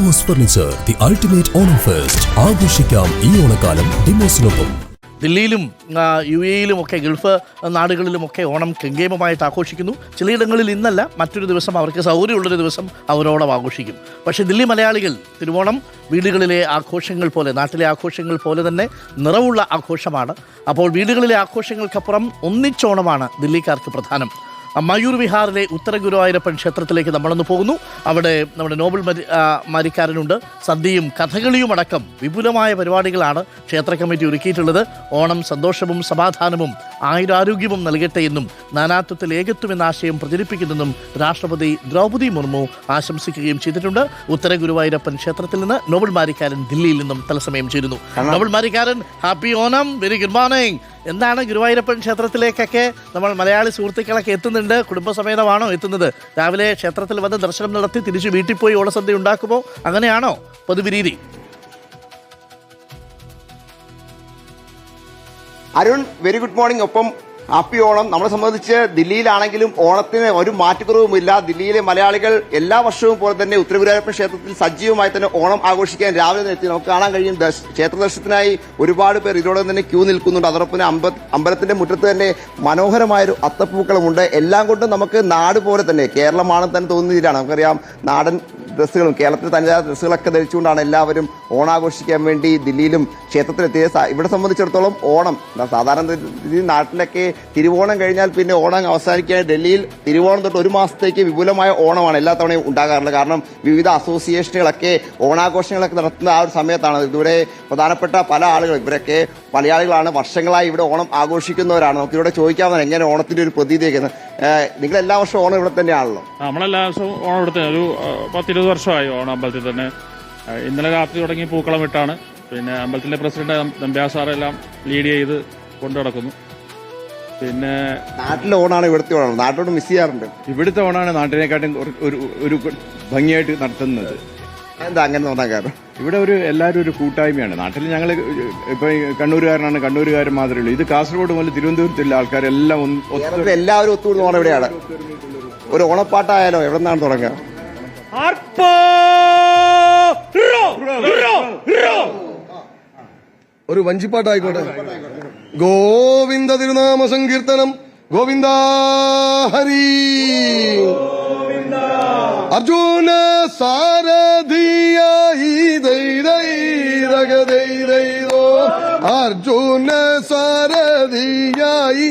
Demos furniture, the ultimate Onam fest. ആഘോഷിക്കാം ഈ ഓണക്കാലം ഡിമോസിനൊപ്പം. ദില്ലിയിലും യു എയിലും ഒക്കെ ഗൾഫ് നാടുകളിലുമൊക്കെ ഓണം കെങ്കേമമായിട്ട് ആഘോഷിക്കുന്നു. ചിലയിടങ്ങളിൽ ഇന്നല്ല, മറ്റൊരു ദിവസം അവർക്ക് സൗകര്യമുള്ളൊരു ദിവസം അവർ ഓണം ആഘോഷിക്കും. പക്ഷേ ദില്ലി മലയാളികൾ തിരുവോണം വീടുകളിലെ ആഘോഷങ്ങൾ പോലെ, നാട്ടിലെ ആഘോഷങ്ങൾ പോലെ തന്നെ നിറവുള്ള ആഘോഷമാണ്. അപ്പോൾ വീടുകളിലെ ആഘോഷങ്ങൾക്കപ്പുറം ഒന്നിച്ചോണമാണ് ദില്ലിക്കാർക്ക് പ്രധാനം. മയൂർ വിഹാറിലെ ഉത്തര ഗുരുവായൂരപ്പൻ ക്ഷേത്രത്തിലേക്ക് നമ്മളൊന്ന് പോകുന്നു. അവിടെ നമ്മുടെ നോബൽ മാരിക്കാരനുണ്ട്. സദ്യയും കഥകളിയും അടക്കം വിപുലമായ പരിപാടികളാണ് ക്ഷേത്ര കമ്മിറ്റി ഒരുക്കിയിട്ടുള്ളത്. ഓണം സന്തോഷവും സമാധാനവും ആയുരാരോഗ്യവും നൽകട്ടെ എന്നും നാനാത്വത്തിൽ ഏകത്വം എന്ന ആശയം പ്രചരിപ്പിക്കുന്നെന്നും രാഷ്ട്രപതി ദ്രൗപദി മുർമു ആശംസിക്കുകയും ചെയ്തിട്ടുണ്ട്. ഉത്തര ഗുരുവായൂരപ്പൻ ക്ഷേത്രത്തിൽ നിന്ന് നോബൽ മാരിക്കാരൻ ദില്ലിയിൽ നിന്നും തത്സമയം ചേരുന്നു. നോബൽ മാരിക്കാരൻ, happy Onam, very good morning. എന്താണ് ഗുരുവായൂരപ്പൻ ക്ഷേത്രത്തിലേക്കൊക്കെ നമ്മൾ മലയാളി സുഹൃത്തുക്കളൊക്കെ എത്തുന്നുണ്ട്? കുടുംബസമേതമാണോ എത്തുന്നത്? രാവിലെ ക്ഷേത്രത്തിൽ വന്ന് ദർശനം നടത്തി തിരിച്ച് വീട്ടിൽ പോയി ഓണസദ്യ ഉണ്ടാക്കുമോ? അങ്ങനെയാണോ പൊതുവെ രീതി? Arun, very good morning. ഒപ്പം ഹാപ്പി ഓണം. നമ്മളെ സംബന്ധിച്ച് ദില്ലിയിലാണെങ്കിലും ഓണത്തിന് ഒരു മാറ്റക്കുറവുമില്ല. ദില്ലിയിലെ മലയാളികൾ എല്ലാ വർഷവും പോലെ തന്നെ ഉത്തര ഗുരുവായൂരപ്പൻ ക്ഷേത്രത്തിൽ സജീവമായി തന്നെ ഓണം ആഘോഷിക്കാൻ രാവിലെ തന്നെ എത്തി. നമുക്ക് കാണാൻ കഴിയും ക്ഷേത്ര ദർശനത്തിനായി ഒരുപാട് പേർ ഇതിനോടൊപ്പം തന്നെ ക്യൂ നിൽക്കുന്നുണ്ട്. അതോടൊപ്പം അമ്പലത്തിന്റെ മുറ്റത്ത് തന്നെ മനോഹരമായൊരു അത്തപ്പൂക്കളുമുണ്ട്. എല്ലാം കൊണ്ടും നമുക്ക് നാട് പോലെ തന്നെ കേരളമാണെന്ന് തന്നെ തോന്നുന്നതിലാണ്. നമുക്കറിയാം, നാടൻ ഡ്രസ്സുകളും കേരളത്തിലെ തനതായ ഡ്രസ്സുകളൊക്കെ ധരിച്ചുകൊണ്ടാണ് എല്ലാവരും ഓണാഘോഷിക്കാൻ വേണ്ടി ദില്ലിയിലും ക്ഷേത്രത്തിലെത്തിയത്. ഇവിടെ സംബന്ധിച്ചിടത്തോളം ഓണം സാധാരണ നാട്ടിലൊക്കെ തിരുവോണം കഴിഞ്ഞാൽ പിന്നെ ഓണം അവസാനിക്കാൻ ഡൽഹിയിൽ തിരുവോണം തൊട്ട് ഒരു മാസത്തേക്ക് വിപുലമായ ഓണമാണ് എല്ലാ തവണയും ഉണ്ടാകാറുള്ളത്. കാരണം വിവിധ അസോസിയേഷനുകളൊക്കെ ഓണാഘോഷങ്ങളൊക്കെ നടത്തുന്ന ആ ഒരു സമയത്താണ്. ഇതുവരെ പ്രധാനപ്പെട്ട പല ആളുകളും, ഇവരൊക്കെ മലയാളികളാണ്, വർഷങ്ങളായി ഇവിടെ ഓണം ആഘോഷിക്കുന്നവരാണ്. നമുക്ക് ഇവിടെ ചോദിക്കാവുന്നതാണ് എങ്ങനെ ഓണത്തിന്റെ ഒരു പ്രതീതിയൊക്കെ. നിങ്ങൾ എല്ലാ വർഷവും ഓണം ഇവിടെ തന്നെയാണല്ലോ? നമ്മളെല്ലാ വർഷവും ഓണം ഇവിടെ തന്നെ. ഒരു 10-20 വർഷമായി ഓണം അമ്പലത്തിൽ തന്നെ. ഇന്നലെ രാത്രി തുടങ്ങി പൂക്കളം ഇട്ടാണ്. പിന്നെ അമ്പലത്തിലെ പ്രസിഡന്റ് നമ്പ്യാസാറെല്ലാം ലീഡ് ചെയ്ത് കൊണ്ടു നടക്കുന്നു. പിന്നെ നാട്ടിലെ ഓണാണ് ഇവിടുത്തെ ഓണം? നാട്ടിലോട് മിസ് ചെയ്യാറുണ്ട്? ഇവിടുത്തെ ഓണാണ് നാട്ടിനെക്കാട്ടും ഒരു ഭംഗിയായിട്ട് നടത്തുന്നത്. എന്താ അങ്ങനെ തോന്നാൻ കാരണം? ഇവിടെ എല്ലാവരും ഒരു കൂട്ടായ്മയാണ്. നാട്ടിൽ ഞങ്ങൾ ഇപ്പൊ കണ്ണൂരുകാരനാണ്, കണ്ണൂരുകാരൻ മാത്രമേ ഉള്ളൂ. ഇത് കാസർഗോഡ് മുതൽ തിരുവനന്തപുരത്തുള്ള ആൾക്കാരെല്ലാം എല്ലാവരും ഒത്തുകൂടുന്ന ഓണം എവിടെയാണ്? ഒരു ഓണപ്പാട്ടായാലോ? എവിടെ നിന്നാണ് തുടങ്ങുക? ഒരു വഞ്ചിപ്പാട്ടായിക്കോട്ടെ. ഗോവിന്ദ തിരുനാമ സങ്കീർത്തനം, ഗോവിന്ദ ഹരി. അർജുന സാരഥിയായി അർജുന സാരഥിയായി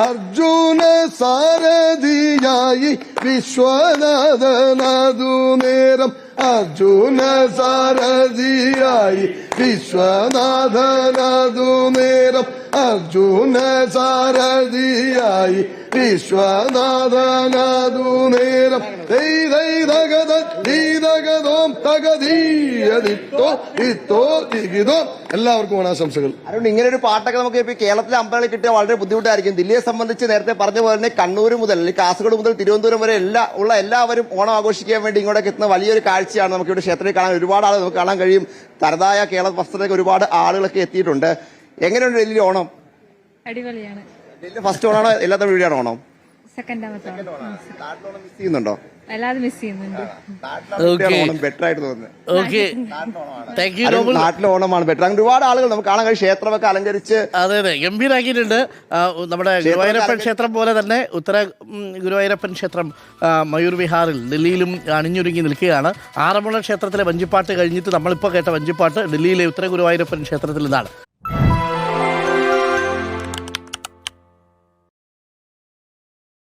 അർജുന സാരഥിയായി വിശ്വനാഥനാഥു നേരം. അർജുന സാരഥിയായി വിശ്വനാഥനാഥു നേരം. അർജുന സാരഥിയായി വിശ്വനാഥനാഥു നേരം. എല്ലാവർക്കും ഓണാശംസകൾ. അതുകൊണ്ട് ഇങ്ങനെ ഒരു പാട്ടൊക്കെ നമുക്ക് ഇപ്പൊ കേരളത്തിലെ അമ്പലങ്ങളിൽ കിട്ടിയാൽ വളരെ ബുദ്ധിമുട്ടായിരിക്കും. ദില്ലിയെ സംബന്ധിച്ച് നേരത്തെ പറഞ്ഞ പോലെ തന്നെ കണ്ണൂർ മുതൽ അല്ലെങ്കിൽ കാസർഗോഡ് മുതൽ തിരുവനന്തപുരം വരെ എല്ലാവരും ഓണം ആഘോഷിക്കാൻ വേണ്ടി ഇങ്ങോട്ടേക്ക് എത്തുന്ന വലിയൊരു കാഴ്ചയാണ് നമുക്ക് ഇവിടെ ക്ഷേത്രത്തിൽ കാണാൻ. ഒരുപാട് ആളുകൾ നമുക്ക് കാണാൻ കഴിയും. തനതായ കേരള വസ്ത്രത്തിലേക്ക് ഒരുപാട് ആളുകളൊക്കെ എത്തിയിട്ടുണ്ട്. എങ്ങനെയുണ്ട് ഡൽഹി ഓണം? അടിപൊളിയാണ്. ഡൽഹി ഫസ്റ്റ് ഓണാണോ എല്ലാത്ത വീടിയാണ് ഓണം? സെക്കൻഡാമത്തെ. നാട്ടിലോണം മിസ് ചെയ്യുന്നുണ്ടോ? എല്ലാവരും മിസ് ചെയ്യുന്നുണ്ട്. ഓണം ബെറ്റർ ആയിട്ട് തോന്നുന്നത്. നാട്ടിലെ ഓണമാണ് ബെറ്റർ. അങ്ങനെ ഒരുപാട് ആളുകൾ നമുക്ക് കാണാൻ കഴിയും. ക്ഷേത്രമൊക്കെ അലങ്കരിച്ച് അതെ ഗംഭീരാക്കിയിട്ടുണ്ട്. നമ്മുടെ ഗുരുവായൂരപ്പൻ ക്ഷേത്രം പോലെ തന്നെ ഉത്തര ഗുരുവായൂരപ്പൻ ക്ഷേത്രം മയൂർ വിഹാറിൽ ഡൽഹിയിലും അണിഞ്ഞൊരുങ്ങി നിൽക്കുകയാണ്. ആറന്മുള ക്ഷേത്രത്തിലെ വഞ്ചിപ്പാട്ട് കഴിഞ്ഞിട്ട് നമ്മളിപ്പോൾ കേട്ട വഞ്ചിപ്പാട്ട് ഡൽഹിയിലെ ഉത്തര ഗുരുവായൂരപ്പൻ ക്ഷേത്രത്തിൽ നിന്നാണ്.